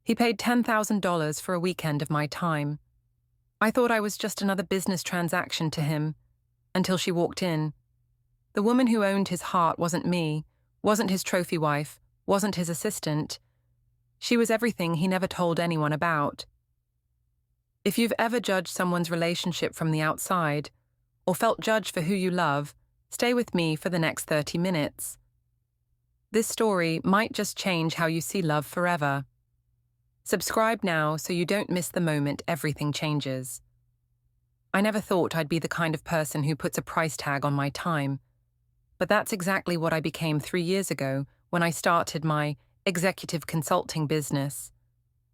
He paid $10,000 for a weekend of my time. I thought I was just another business transaction to him, until she walked in. The woman who owned his heart wasn't me, wasn't his trophy wife, wasn't his assistant. She was everything he never told anyone about. If you've ever judged someone's relationship from the outside, or felt judged for who you love, stay with me for the next 30 minutes. This story might just change how you see love forever. Subscribe now so you don't miss the moment everything changes. I never thought I'd be the kind of person who puts a price tag on my time, but that's exactly what I became 3 years ago when I started my executive consulting business.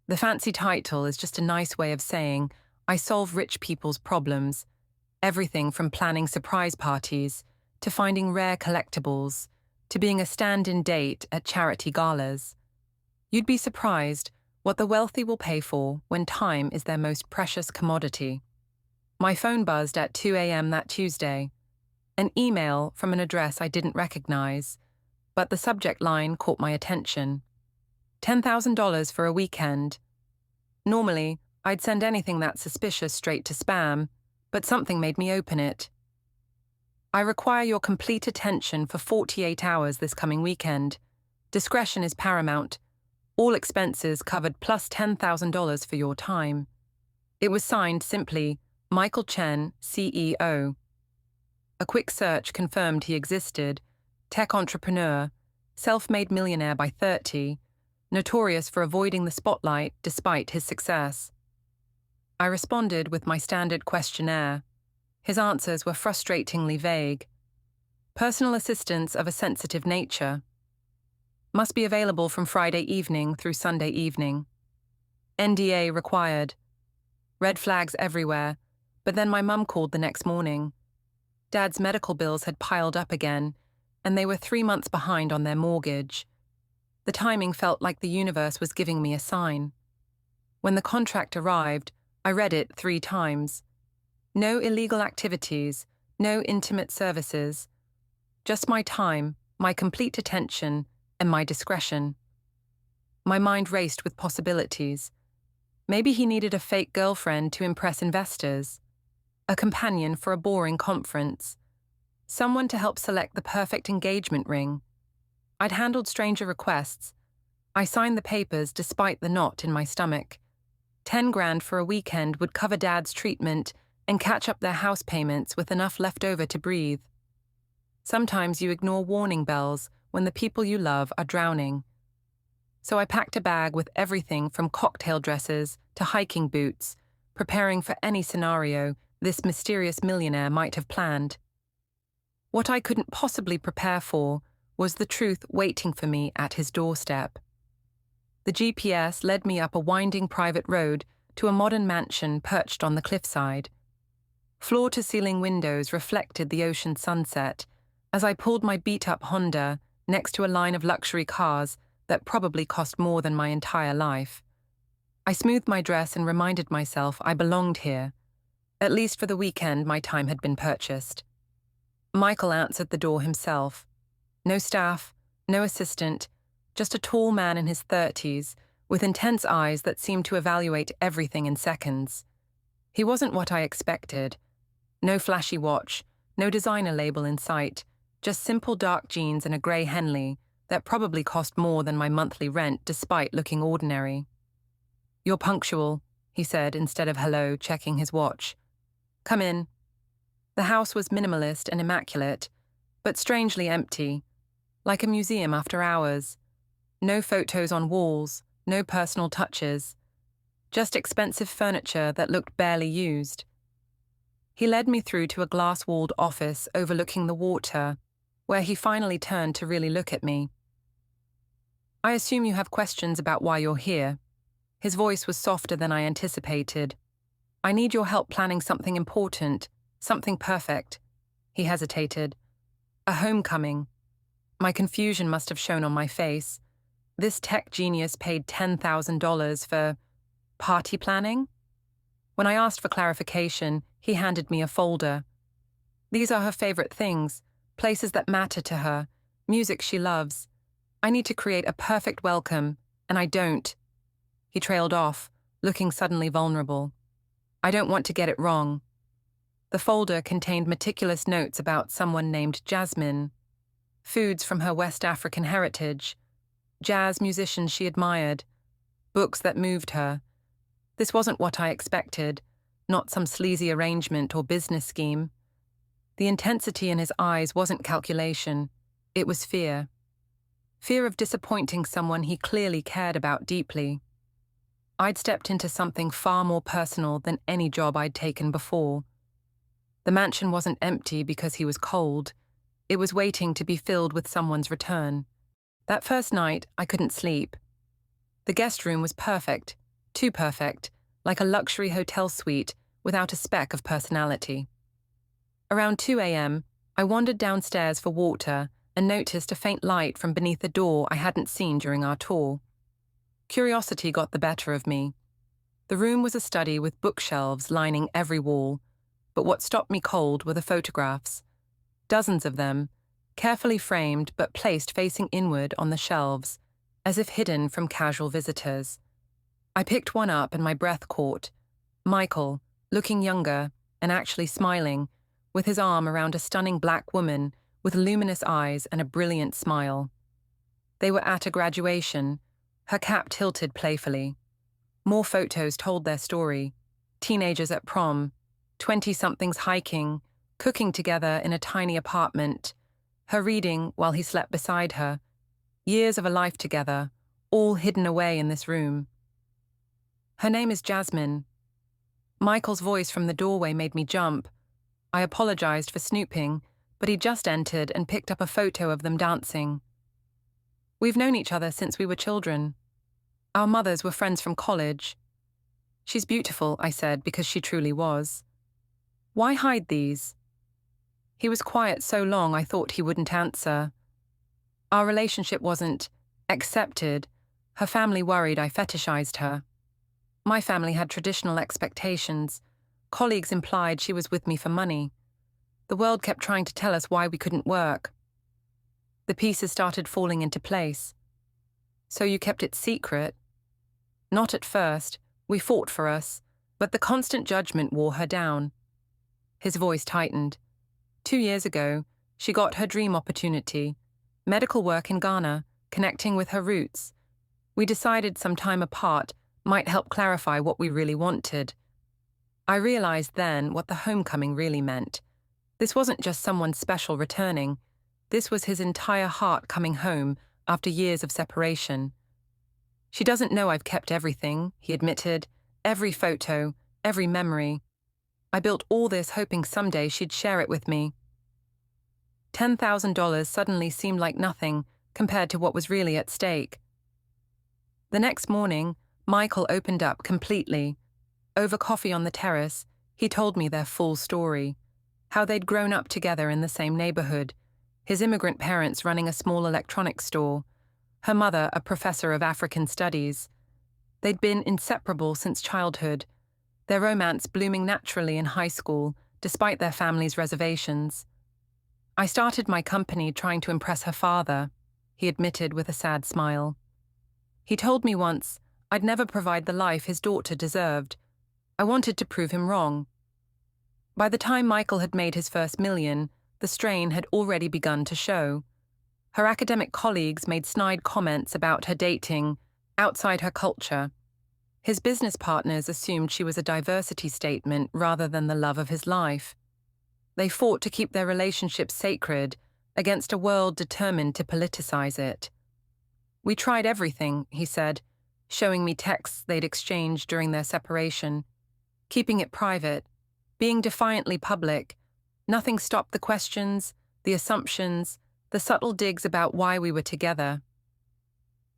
The fancy title is just a nice way of saying I solve rich people's problems, everything from planning surprise parties to finding rare collectibles to being a stand-in date at charity galas. You'd be surprised what the wealthy will pay for when time is their most precious commodity. My phone buzzed at 2 a.m. that Tuesday. An email from an address I didn't recognize, but the subject line caught my attention. $10,000 for a weekend. Normally, I'd send anything that's suspicious straight to spam, but something made me open it. I require your complete attention for 48 hours this coming weekend. Discretion is paramount. All expenses covered plus $10,000 for your time. It was signed simply, Michael Chen, CEO. A quick search confirmed he existed, tech entrepreneur, self-made millionaire by 30, notorious for avoiding the spotlight despite his success. I responded with my standard questionnaire. His answers were frustratingly vague. Personal assistance of a sensitive nature. Must be available from Friday evening through Sunday evening. NDA required. Red flags everywhere, but then my mum called the next morning. Dad's medical bills had piled up again, and they were 3 months behind on their mortgage. The timing felt like the universe was giving me a sign. When the contract arrived, I read it 3 times. No illegal activities, no intimate services. Just my time, my complete attention, and my discretion. My mind raced with possibilities. Maybe he needed a fake girlfriend to impress investors, a companion for a boring conference, someone to help select the perfect engagement ring. I'd handled stranger requests. I signed the papers despite the knot in my stomach. 10 grand for a weekend would cover Dad's treatment and catch up their house payments with enough left over to breathe. Sometimes you ignore warning bells when the people you love are drowning. So I packed a bag with everything from cocktail dresses to hiking boots, preparing for any scenario this mysterious millionaire might have planned. What I couldn't possibly prepare for was the truth waiting for me at his doorstep. The GPS led me up a winding private road to a modern mansion perched on the cliffside. Floor-to-ceiling windows reflected the ocean sunset as I pulled my beat-up Honda next to a line of luxury cars that probably cost more than my entire life. I smoothed my dress and reminded myself I belonged here. At least for the weekend, my time had been purchased. Michael answered the door himself. No staff, no assistant, just a tall man in his 30s with intense eyes that seemed to evaluate everything in seconds. He wasn't what I expected. No flashy watch, no designer label in sight, just simple dark jeans and a grey Henley that probably cost more than my monthly rent despite looking ordinary. "You're punctual," he said instead of hello, checking his watch. "Come in." The house was minimalist and immaculate, but strangely empty, like a museum after hours. No photos on walls, no personal touches, just expensive furniture that looked barely used. He led me through to a glass-walled office overlooking the water, where he finally turned to really look at me. "I assume you have questions about why you're here." His voice was softer than I anticipated. "I need your help planning something important, something perfect." He hesitated. "A homecoming." My confusion must have shown on my face. This tech genius paid $10,000 for party planning? When I asked for clarification, he handed me a folder. These are her favorite things, places that matter to her, music she loves. I need to create a perfect welcome, and I don't. He trailed off, looking suddenly vulnerable. I don't want to get it wrong. The folder contained meticulous notes about someone named Jasmine, foods from her West African heritage, jazz musicians she admired, books that moved her. This wasn't what I expected, not some sleazy arrangement or business scheme. The intensity in his eyes wasn't calculation, it was fear. Fear of disappointing someone he clearly cared about deeply. I'd stepped into something far more personal than any job I'd taken before. The mansion wasn't empty because he was cold. It was waiting to be filled with someone's return. That first night, I couldn't sleep. The guest room was perfect, too perfect, like a luxury hotel suite without a speck of personality. Around 2 a.m., I wandered downstairs for water and noticed a faint light from beneath a door I hadn't seen during our tour. Curiosity got the better of me. The room was a study with bookshelves lining every wall, but what stopped me cold were the photographs. Dozens of them, carefully framed but placed facing inward on the shelves, as if hidden from casual visitors. I picked one up and my breath caught. Michael, looking younger and actually smiling, with his arm around a stunning black woman with luminous eyes and a brilliant smile. They were at a graduation, her cap tilted playfully. More photos told their story. Teenagers at prom, 20-somethings hiking, cooking together in a tiny apartment, her reading while he slept beside her. Years of a life together, all hidden away in this room. Her name is Jasmine. Michael's voice from the doorway made me jump. I apologized for snooping, but he just entered and picked up a photo of them dancing. We've known each other since we were children. Our mothers were friends from college. She's beautiful, I said, because she truly was. Why hide these? He was quiet so long I thought he wouldn't answer. Our relationship wasn't accepted. Her family worried I fetishized her. My family had traditional expectations. Colleagues implied she was with me for money. The world kept trying to tell us why we couldn't work. The pieces started falling into place. So you kept it secret? Not at first. We fought for us, but the constant judgment wore her down. His voice tightened. 2 years ago, she got her dream opportunity, medical work in Ghana, connecting with her roots. We decided some time apart might help clarify what we really wanted. I realized then what the homecoming really meant. This wasn't just someone special returning. This was his entire heart coming home after years of separation. She doesn't know I've kept everything, he admitted, every photo, every memory. I built all this hoping someday she'd share it with me. $10,000 suddenly seemed like nothing compared to what was really at stake. The next morning, Michael opened up completely. Over coffee on the terrace, he told me their full story. How they'd grown up together in the same neighborhood, his immigrant parents running a small electronics store, her mother a professor of African studies. They'd been inseparable since childhood, their romance blooming naturally in high school, despite their family's reservations. I started my company trying to impress her father, he admitted with a sad smile. He told me once I'd never provide the life his daughter deserved. I wanted to prove him wrong. By the time Michael had made his first million, the strain had already begun to show. Her academic colleagues made snide comments about her dating outside her culture. His business partners assumed she was a diversity statement rather than the love of his life. They fought to keep their relationship sacred against a world determined to politicize it. We tried everything, he said, showing me texts they'd exchanged during their separation. Keeping it private, being defiantly public, nothing stopped the questions, the assumptions, the subtle digs about why we were together.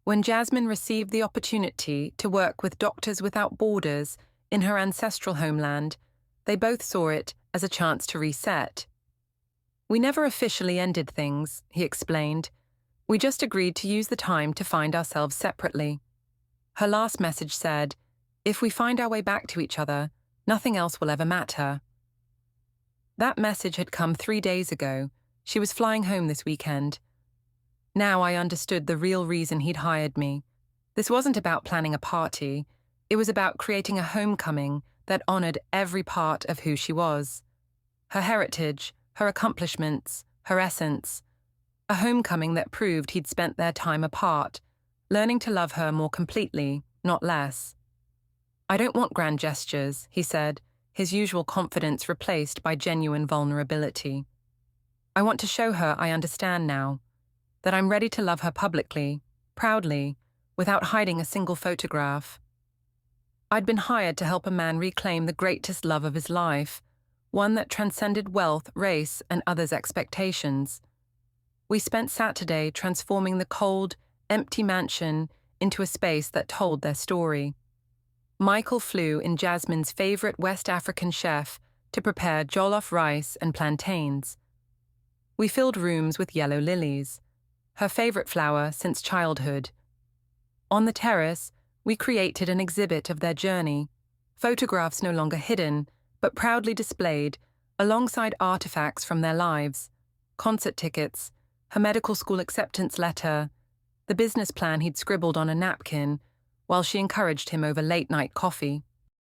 When Jasmine received the opportunity to work with Doctors Without Borders in her ancestral homeland, they both saw it as a chance to reset. We never officially ended things, he explained. We just agreed to use the time to find ourselves separately. Her last message said, "If we find our way back to each other, nothing else will ever matter." That message had come 3 days ago. She was flying home this weekend. Now I understood the real reason he'd hired me. This wasn't about planning a party. It was about creating a homecoming that honored every part of who she was. Her heritage, her accomplishments, her essence. A homecoming that proved he'd spent their time apart, learning to love her more completely, not less. "I don't want grand gestures," he said, his usual confidence replaced by genuine vulnerability. "I want to show her I understand now, that I'm ready to love her publicly, proudly, without hiding a single photograph." I'd been hired to help a man reclaim the greatest love of his life, one that transcended wealth, race, and others' expectations. We spent Saturday transforming the cold, empty mansion into a space that told their story. Michael flew in Jasmine's favorite West African chef to prepare jollof rice and plantains. We filled rooms with yellow lilies, her favorite flower since childhood. On the terrace, we created an exhibit of their journey, photographs no longer hidden, but proudly displayed, alongside artifacts from their lives, concert tickets, her medical school acceptance letter, the business plan he'd scribbled on a napkin, while she encouraged him over late-night coffee.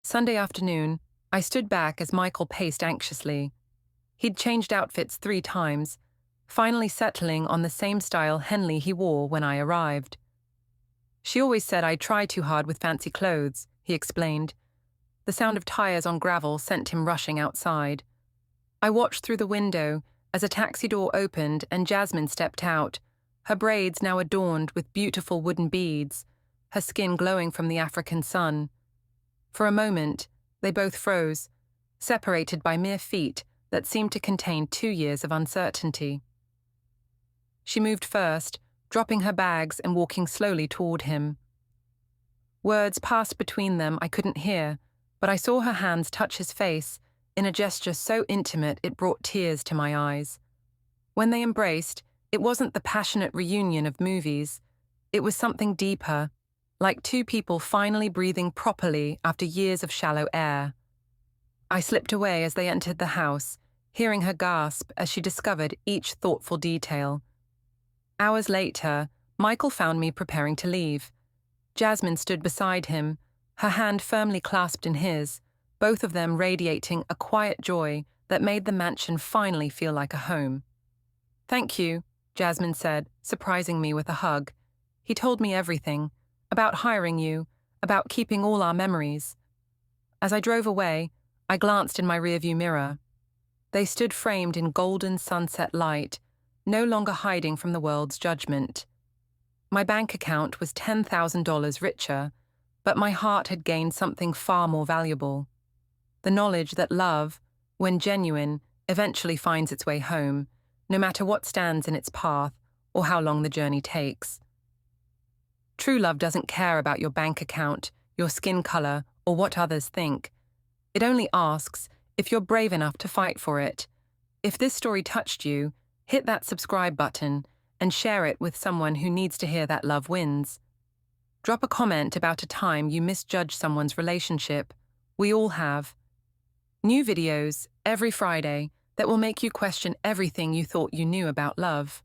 Sunday afternoon, I stood back as Michael paced anxiously. He'd changed outfits 3 times, finally settling on the same style Henley he wore when I arrived. "She always said I try too hard with fancy clothes," he explained. The sound of tires on gravel sent him rushing outside. I watched through the window as a taxi door opened and Jasmine stepped out, her braids now adorned with beautiful wooden beads, her skin glowing from the African sun. For a moment, they both froze, separated by mere feet that seemed to contain 2 years of uncertainty. She moved first, dropping her bags and walking slowly toward him. Words passed between them I couldn't hear, but I saw her hands touch his face in a gesture so intimate it brought tears to my eyes. When they embraced, it wasn't the passionate reunion of movies. It was something deeper, like 2 people finally breathing properly after years of shallow air. I slipped away as they entered the house, hearing her gasp as she discovered each thoughtful detail. Hours later, Michael found me preparing to leave. Jasmine stood beside him, her hand firmly clasped in his, both of them radiating a quiet joy that made the mansion finally feel like a home. "Thank you," Jasmine said, surprising me with a hug. "He told me everything, about hiring you, about keeping all our memories." As I drove away, I glanced in my rearview mirror. They stood framed in golden sunset light, no longer hiding from the world's judgment. My bank account was $10,000 richer, but my heart had gained something far more valuable. The knowledge that love, when genuine, eventually finds its way home, no matter what stands in its path or how long the journey takes. True love doesn't care about your bank account, your skin color, or what others think. It only asks if you're brave enough to fight for it. If this story touched you, hit that subscribe button and share it with someone who needs to hear that love wins. Drop a comment about a time you misjudged someone's relationship. We all have. New videos every Friday that will make you question everything you thought you knew about love.